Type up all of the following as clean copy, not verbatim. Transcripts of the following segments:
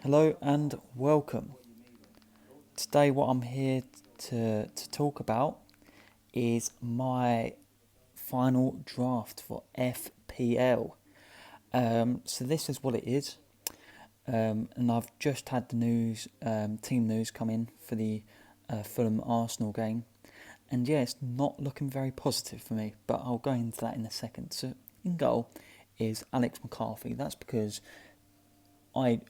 Hello and welcome. Today, what I'm here to talk about is my final draft for FPL. So, this is what it is, and I've just had the news, team news come in for the Fulham Arsenal game, and yeah, it's not looking very positive for me, but I'll go into that in a second. So, in goal is Alex McCarthy. That's because I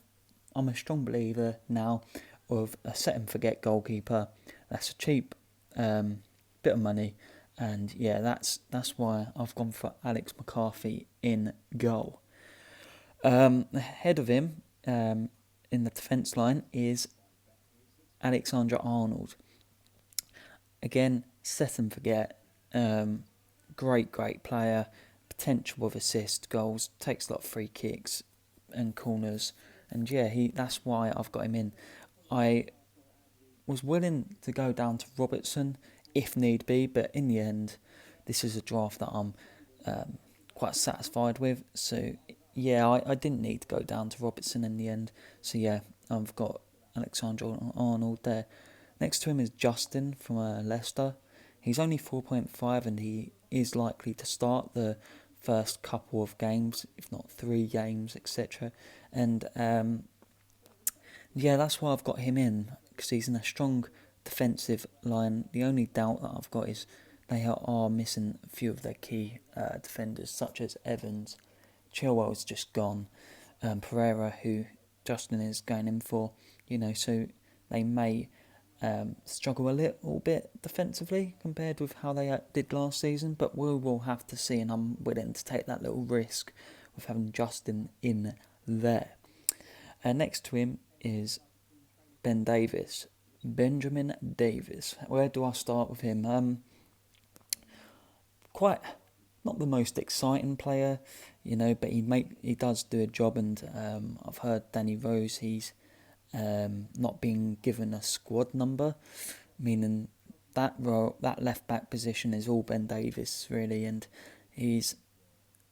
I'm a strong believer now of a set and forget goalkeeper. That's a cheap bit of money, and yeah, that's why I've gone for Alex McCarthy in goal. Ahead of him in the defence line is Alexander Arnold. Again, set and forget. Um, great player. Potential of assist, goals, takes a lot of free kicks and corners, and yeah, that's why I've got him in. I was willing to go down to Robertson if need be, but in the end, this is a draft that I'm quite satisfied with. So yeah, I didn't need to go down to Robertson in the end. So yeah, I've got Alexander Arnold there. Next to him is Justin from Leicester. He's only 4.5 and he is likely to start the first couple of games, if not 3 games, etc. And yeah, that's why I've got him in, because he's in a strong defensive line. The only doubt that I've got is they are missing a few of their key defenders, such as Evans. Chilwell's just gone. Pereira, who Justin is going in for, so they may struggle a little bit defensively compared with how they did last season, but we will have to see, and I'm willing to take that little risk with having Justin in there. Next to him is Benjamin Davis. Where do I start with him? Quite not the most exciting player, but he does do a job, and I've heard Danny Rose, he's not being given a squad number, meaning that left back position is all Ben Davis really, and he's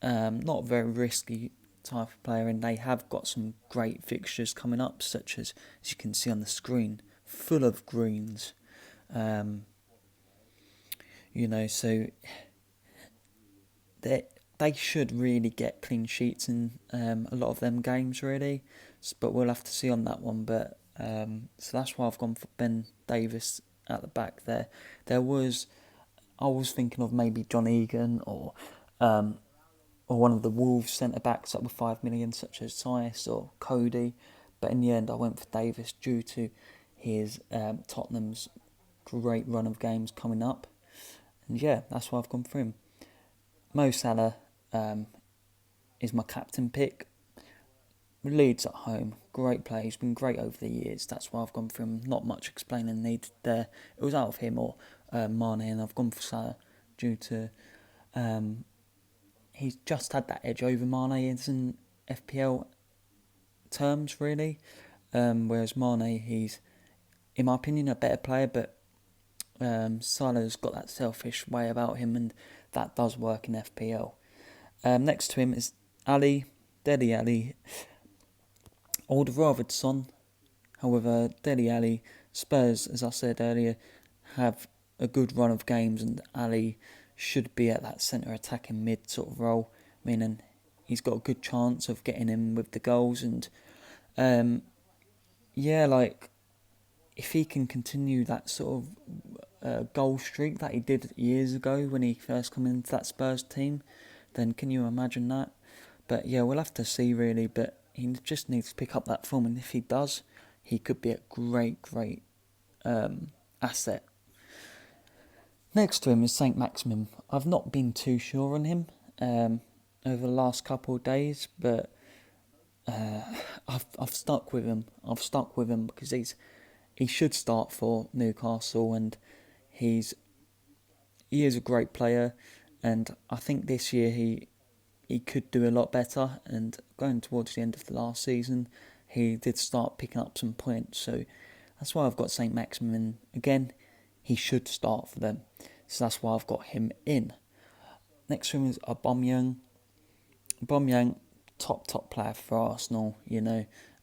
not a very risky type of player, and they have got some great fixtures coming up, such as you can see on the screen, full of greens. Um, so they should really get clean sheets in a lot of them games, really. But we'll have to see on that one. But so that's why I've gone for Ben Davis at the back there. I was thinking of maybe John Egan or one of the Wolves centre backs up with 5 million, such as Sias or Cody. But in the end, I went for Davis due to his Tottenham's great run of games coming up. And yeah, that's why I've gone for him. Mo Salah is my captain pick. Leeds at home, great player. He's been great over the years. That's why I've gone for him. Not much explaining needed there. It was out of him or Mane, and I've gone for Salah due to he's just had that edge over Mane in FPL terms, really. Whereas Mane, he's, in my opinion, a better player, but Salah's got that selfish way about him, and that does work in FPL. Next to him is Dele Ali, Alderweireld Son. However, Dele Ali, Spurs, as I said earlier, have a good run of games, and Ali should be at that centre attacking mid sort of role, meaning he's got a good chance of getting in with the goals. And yeah, like if he can continue that sort of goal streak that he did years ago when he first came into that Spurs team, then can you imagine that? But yeah, we'll have to see really, but he just needs to pick up that form, and if he does, he could be a great asset. Next to him is Saint Maximin. I've not been too sure on him over the last couple of days, but uh, I've stuck with him. I've stuck with him because he should start for Newcastle, and he is a great player, and I think this year he could do a lot better. And going towards the end of the last season, he did start picking up some points, so that's why I've got Saint Maximin again. He should start for them, so that's why I've got him in. Next to him is Aubameyang. Aubameyang, top player for Arsenal.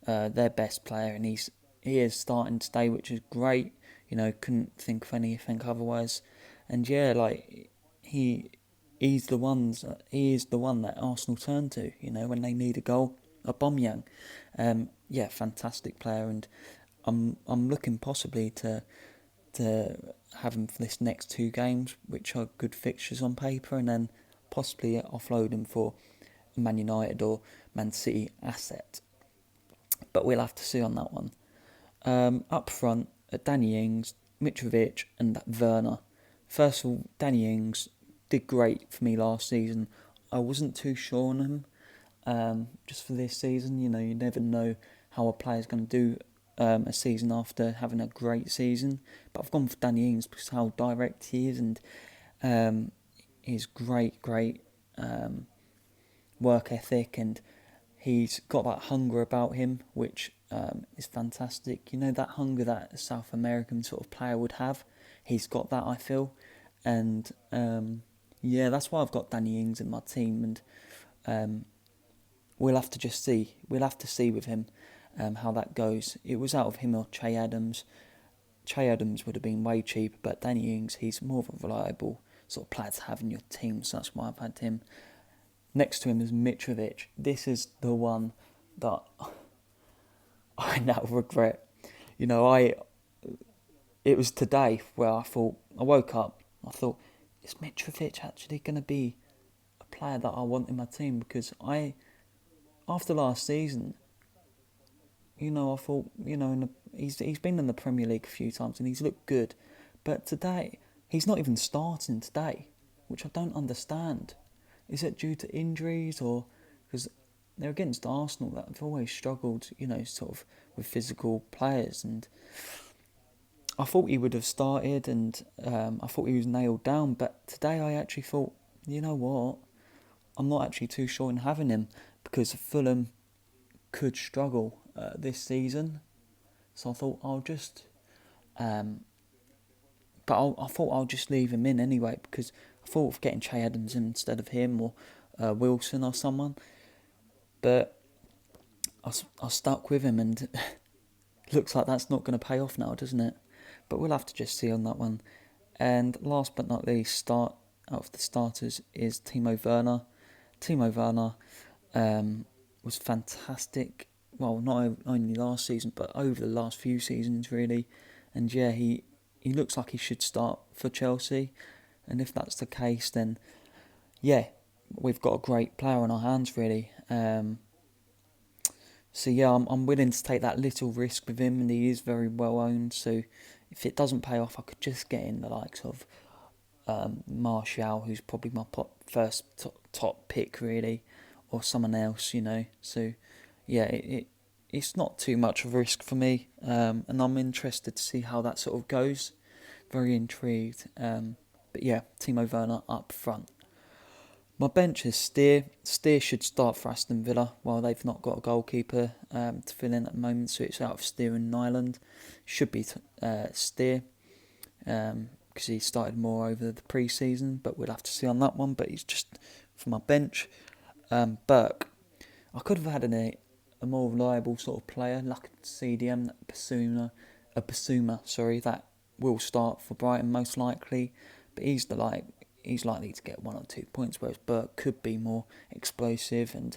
their best player, and he is starting today, which is great. Couldn't think of anything otherwise. And yeah, like he's the ones he is the one that Arsenal turn to. When they need a goal, Aubameyang. Yeah, fantastic player, and I'm looking possibly to have him for this next 2 games, which are good fixtures on paper, and then possibly offload him for a Man United or Man City asset. But we'll have to see on that one. Up front, Danny Ings, Mitrovic, and Werner. First of all, Danny Ings did great for me last season. I wasn't too sure on him just for this season. You never know how a player's going to do a season after having a great season. But I've gone for Danny Ings because how direct he is, and his great work ethic, and he's got that hunger about him, which is fantastic. That hunger that a South American sort of player would have. He's got that, I feel. And yeah, that's why I've got Danny Ings in my team. And we'll have to just see. We'll have to see with him how that goes. It was out of him or Che Adams. Che Adams would have been way cheaper, but Danny Ings, he's more of a reliable sort of player to have in your team. So that's why I've had him. Next to him is Mitrovic. This is the one that I now regret. It was today where I woke up, I thought, is Mitrovic actually going to be a player that I want in my team? Because after last season, I thought, he's been in the Premier League a few times and he's looked good. But today, he's not even starting today, which I don't understand. Is it due to injuries, or because they're against Arsenal that have always struggled, sort of with physical players? And I thought he would have started, and I thought he was nailed down. But today I actually thought, you know what, I'm not actually too sure in having him because Fulham could struggle this season. So I thought I'll just, I thought I'll just leave him in anyway because I thought of getting Che Adams in instead of him, or Wilson or someone. But I stuck with him, and looks like that's not going to pay off now, doesn't it? But we'll have to just see on that one. And last but not least, out of the starters is Timo Werner. Timo Werner was fantastic. Well, not only last season, but over the last few seasons, really. And yeah, he looks like he should start for Chelsea. And if that's the case, then yeah, we've got a great player on our hands, really. So yeah, I'm willing to take that little risk with him, and he is very well owned. So if it doesn't pay off, I could just get in the likes of Martial, who's probably my first top pick, really, or someone else, So yeah, it's not too much of a risk for me, and I'm interested to see how that sort of goes. Very intrigued. But yeah, Timo Werner up front. My bench is Steer. Steer should start for Aston Villa. Well, they've not got a goalkeeper to fill in at the moment, so it's out of Steer and Nyland. Should be Steer because he started more over the pre-season, but we'll have to see on that one. But he's just for my bench. Burke. I could have had a more reliable sort of player, like a CDM, Basuma, that will start for Brighton most likely. But he's likely to get 1 or 2 points, whereas Burke could be more explosive. And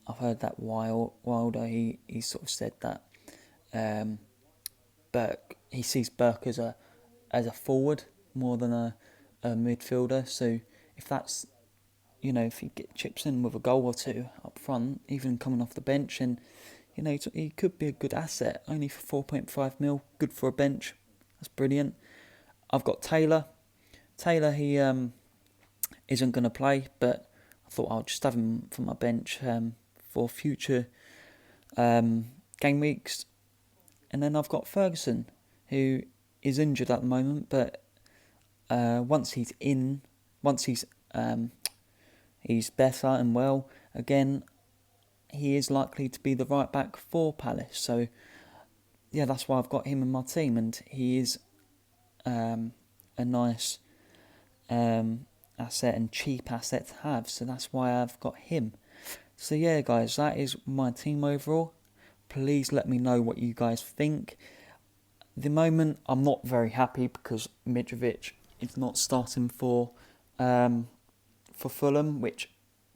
I've heard that Wilder, he sort of said that he sees Burke as a forward more than a midfielder. So if that's, if he chips in with a goal or two up front, even coming off the bench, and he could be a good asset. Only for 4.5 mil, good for a bench. That's brilliant. I've got Taylor. Taylor, he isn't going to play, but I thought I'll just have him for my bench for future game weeks. And then I've got Ferguson, who is injured at the moment, but once he's better and well again, he is likely to be the right back for Palace. So yeah, that's why I've got him in my team, and he is a nice asset and cheap asset to have. So that's why I've got him. So yeah, guys, that is my team overall. Please let me know what you guys think. At the moment, I'm not very happy because Mitrovic is not starting for Fulham, which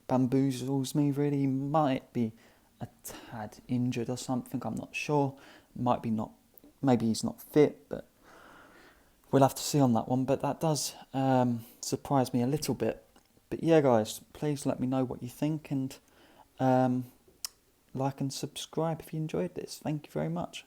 bamboozles me really. He might be a tad injured or something, I'm not sure. Might be not, maybe he's not fit, but we'll have to see on that one. But that does surprise me a little bit. But yeah, guys, please let me know what you think, and like and subscribe if you enjoyed this. Thank you very much.